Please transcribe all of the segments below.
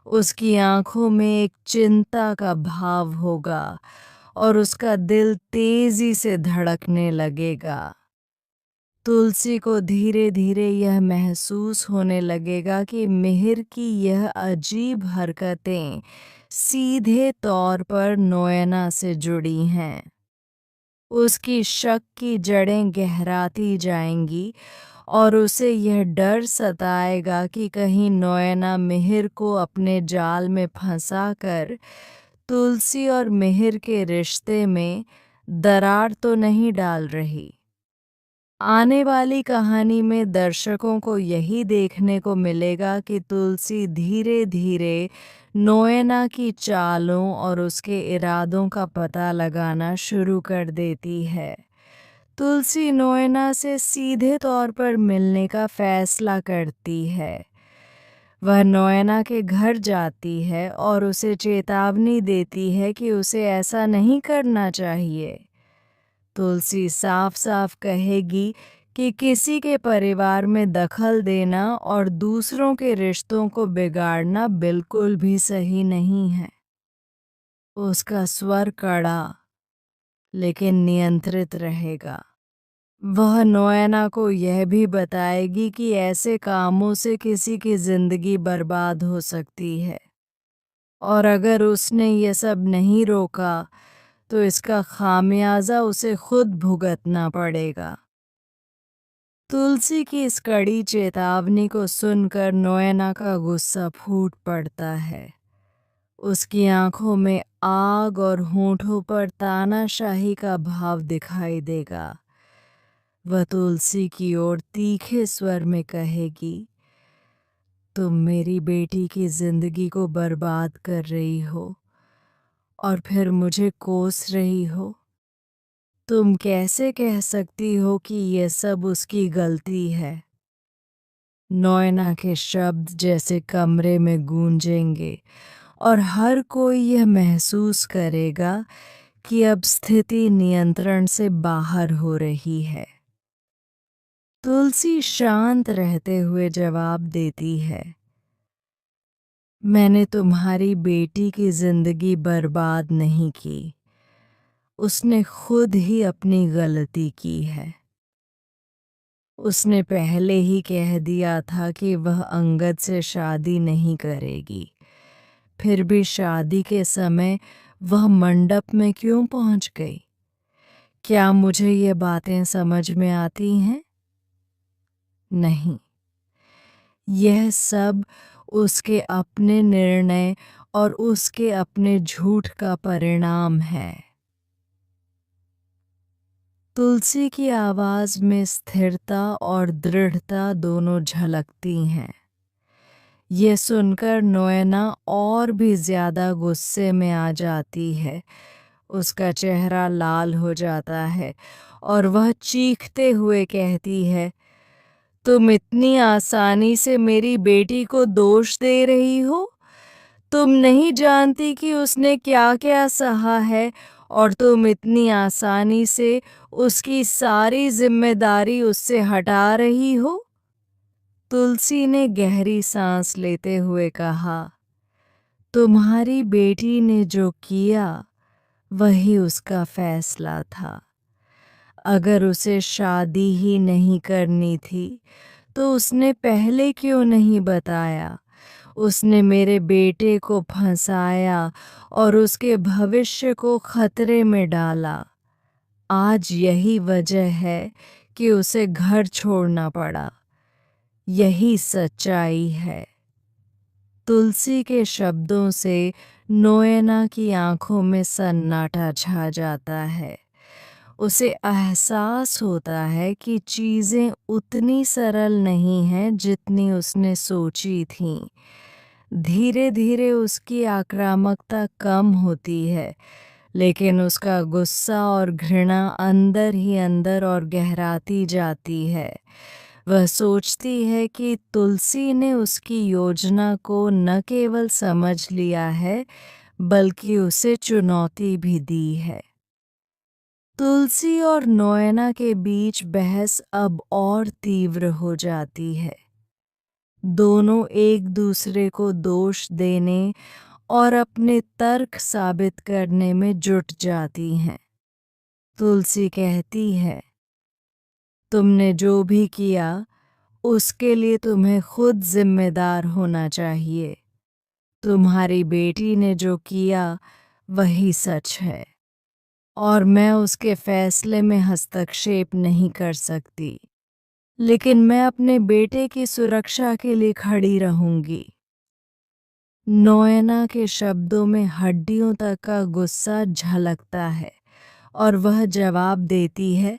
उसकी आंखों में एक चिंता का भाव होगा और उसका दिल तेजी से धड़कने लगेगा। तुलसी को धीरे धीरे यह महसूस होने लगेगा कि मिहिर की यह अजीब हरकतें सीधे तौर पर नोएना से जुड़ी हैं। उसकी शक की जड़ें गहराती जाएंगी और उसे यह डर सताएगा कि कहीं नोएना मिहिर को अपने जाल में फंसाकर तुलसी और मिहिर के रिश्ते में दरार तो नहीं डाल रही। आने वाली कहानी में दर्शकों को यही देखने को मिलेगा कि तुलसी धीरे धीरे नोएना की चालों और उसके इरादों का पता लगाना शुरू कर देती है। तुलसी नोएना से सीधे तौर पर मिलने का फैसला करती है। वह नोएना के घर जाती है और उसे चेतावनी देती है कि उसे ऐसा नहीं करना चाहिए। तुलसी साफ साफ कहेगी कि किसी के परिवार में दखल देना और दूसरों के रिश्तों को बिगाड़ना बिल्कुल भी सही नहीं है। उसका स्वर कड़ा लेकिन नियंत्रित रहेगा। वह नोएना को यह भी बताएगी कि ऐसे कामों से किसी की जिंदगी बर्बाद हो सकती है और अगर उसने ये सब नहीं रोका तो इसका खामियाजा उसे खुद भुगतना पड़ेगा। तुलसी की इस कड़ी चेतावनी को सुनकर नोएना का गुस्सा फूट पड़ता है। उसकी आंखों में आग और होठों पर तानाशाही का भाव दिखाई देगा। वह तुलसी की ओर तीखे स्वर में कहेगी, तुम मेरी बेटी की जिंदगी को बर्बाद कर रही हो और फिर मुझे कोस रही हो। तुम कैसे कह सकती हो कि यह सब उसकी गलती है? नोएना के शब्द जैसे कमरे में गूंजेंगे और हर कोई यह महसूस करेगा कि अब स्थिति नियंत्रण से बाहर हो रही है। तुलसी शांत रहते हुए जवाब देती है, मैंने तुम्हारी बेटी की जिंदगी बर्बाद नहीं की। उसने खुद ही अपनी गलती की है। उसने पहले ही कह दिया था कि वह अंगद से शादी नहीं करेगी। फिर भी शादी के समय वह मंडप में क्यों पहुंच गई? क्या मुझे ये बातें समझ में आती हैं? नहीं। यह सब उसके अपने निर्णय और उसके अपने झूठ का परिणाम है। तुलसी की आवाज में स्थिरता और दृढ़ता दोनों झलकती हैं। ये सुनकर नोएना और भी ज्यादा गुस्से में आ जाती है। उसका चेहरा लाल हो जाता है और वह चीखते हुए कहती है, तुम इतनी आसानी से मेरी बेटी को दोष दे रही हो? तुम नहीं जानती कि उसने क्या क्या सहा है और तुम इतनी आसानी से उसकी सारी जिम्मेदारी उससे हटा रही हो। तुलसी ने गहरी सांस लेते हुए कहा, तुम्हारी बेटी ने जो किया वही उसका फैसला था। अगर उसे शादी ही नहीं करनी थी तो उसने पहले क्यों नहीं बताया? उसने मेरे बेटे को फंसाया और उसके भविष्य को खतरे में डाला। आज यही वजह है कि उसे घर छोड़ना पड़ा। यही सच्चाई है। तुलसी के शब्दों से नोएना की आंखों में सन्नाटा छा जाता है। उसे एहसास होता है कि चीजें उतनी सरल नहीं हैं जितनी उसने सोची थीं। धीरे धीरे उसकी आक्रामकता कम होती है, लेकिन उसका गुस्सा और घृणा अंदर ही अंदर और गहराती जाती है। वह सोचती है कि तुलसी ने उसकी योजना को न केवल समझ लिया है, बल्कि उसे चुनौती भी दी है। तुलसी और नोएना के बीच बहस अब और तीव्र हो जाती है। दोनों एक दूसरे को दोष देने और अपने तर्क साबित करने में जुट जाती हैं। तुलसी कहती है, तुमने जो भी किया उसके लिए तुम्हें खुद जिम्मेदार होना चाहिए। तुम्हारी बेटी ने जो किया वही सच है और मैं उसके फैसले में हस्तक्षेप नहीं कर सकती, लेकिन मैं अपने बेटे की सुरक्षा के लिए खड़ी रहूंगी। नोएना के शब्दों में हड्डियों तक का गुस्सा झलकता है और वह जवाब देती है,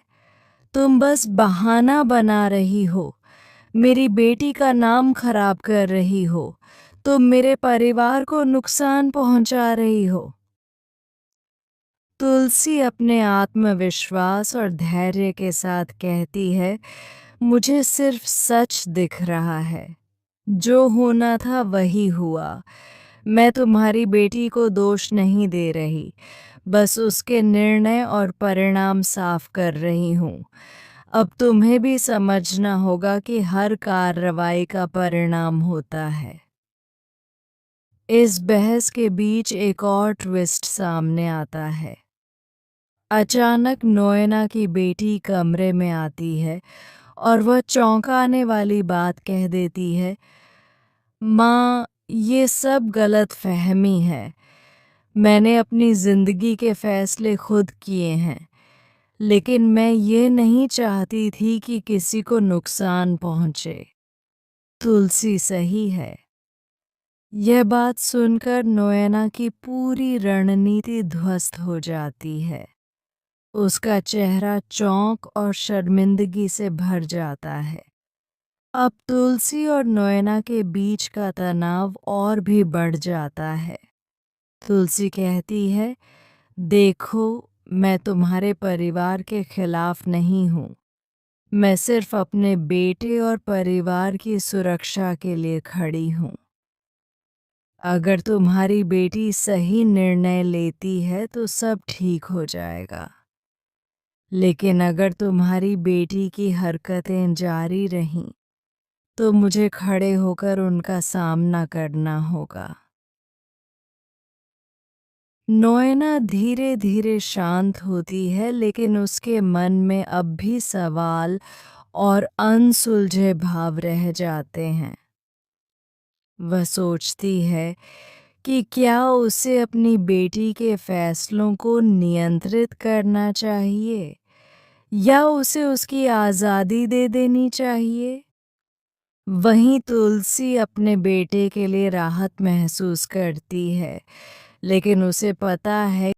तुम बस बहाना बना रही हो, मेरी बेटी का नाम खराब कर रही हो, तुम मेरे परिवार को नुकसान पहुंचा रही हो। तुलसी अपने आत्मविश्वास और धैर्य के साथ कहती है, मुझे सिर्फ सच दिख रहा है, जो होना था वही हुआ। मैं तुम्हारी बेटी को दोष नहीं दे रही, बस उसके निर्णय और परिणाम साफ कर रही हूँ। अब तुम्हें भी समझना होगा कि हर कार्रवाई का परिणाम होता है। इस बहस के बीच एक और ट्विस्ट सामने आता है। अचानक नोएना की बेटी कमरे में आती है और वह चौंकाने वाली बात कह देती है, माँ, ये सब गलत फहमी है। मैंने अपनी जिंदगी के फैसले खुद किए हैं, लेकिन मैं ये नहीं चाहती थी कि किसी को नुकसान पहुंचे। तुलसी सही है। यह बात सुनकर नोएना की पूरी रणनीति ध्वस्त हो जाती है। उसका चेहरा चौंक और शर्मिंदगी से भर जाता है। अब तुलसी और नोएना के बीच का तनाव और भी बढ़ जाता है। तुलसी कहती है, देखो, मैं तुम्हारे परिवार के खिलाफ नहीं हूँ। मैं सिर्फ अपने बेटे और परिवार की सुरक्षा के लिए खड़ी हूँ। अगर तुम्हारी बेटी सही निर्णय लेती है तो सब ठीक हो जाएगा, लेकिन अगर तुम्हारी बेटी की हरकतें जारी रहीं तो मुझे खड़े होकर उनका सामना करना होगा। नोएना धीरे धीरे शांत होती है, लेकिन उसके मन में अब भी सवाल और अनसुलझे भाव रह जाते हैं। वह सोचती है कि क्या उसे अपनी बेटी के फैसलों को नियंत्रित करना चाहिए या उसे उसकी आज़ादी दे देनी चाहिए। वहीं तुलसी अपने बेटे के लिए राहत महसूस करती है, लेकिन उसे पता है